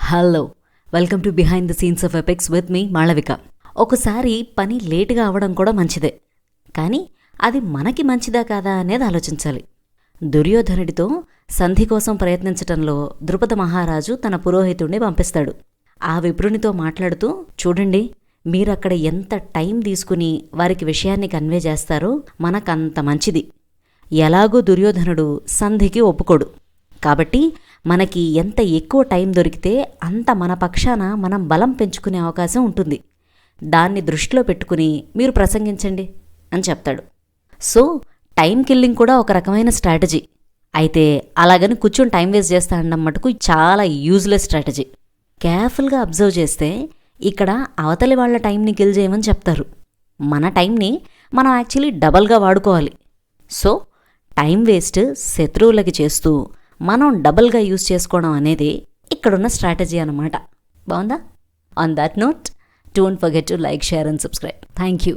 Hello, welcome to behind the scenes of epics with me Malavika. ఒకసారి పని లేటుగా అవడం కూడా మంచిదే, కానీ అది మనకి మంచిదా కాదా అనేది ఆలోచించాలి. దుర్యోధనుడితో సంధి కోసం ప్రయత్నించటంలో ద్రుపద మహారాజు తన పురోహితుడిని పంపిస్తాడు. ఆ విప్రునితో మాట్లాడుతూ, చూడండి, మీరక్కడ ఎంత టైం తీసుకుని వారికి విషయాన్ని కన్వే చేస్తారో మనకంత మంచిది. ఎలాగూ దుర్యోధనుడు సంధికి ఒప్పుకోడు, కాబట్టి మనకి ఎంత ఎక్కువ టైం దొరికితే అంత మన పక్షాన మనం బలం పెంచుకునే అవకాశం ఉంటుంది. దాన్ని దృష్టిలో పెట్టుకుని మీరు ప్రసంగించండి అని చెప్తాడు. సో టైం కిల్లింగ్ కూడా ఒక రకమైన స్ట్రాటజీ. అయితే అలాగని కూర్చొని టైం వేస్ట్ చేస్తా అనడం మటుకు చాలా యూజ్లెస్ స్ట్రాటజీ. కేర్ఫుల్గా అబ్జర్వ్ చేస్తే ఇక్కడ అవతలి వాళ్ళ టైంని కిల్ చేయమని చెప్తారు. మన టైంని మనం యాక్చువల్లీ డబల్గా వాడుకోవాలి. సో టైం వేస్ట్ శత్రువులకి చేస్తూ మనం డబుల్గా యూజ్ చేసుకోవడం అనేది ఇక్కడున్న స్ట్రాటజీ అన్నమాట. బాగుందా? On that note, don't forget to like, share and subscribe. Thank you.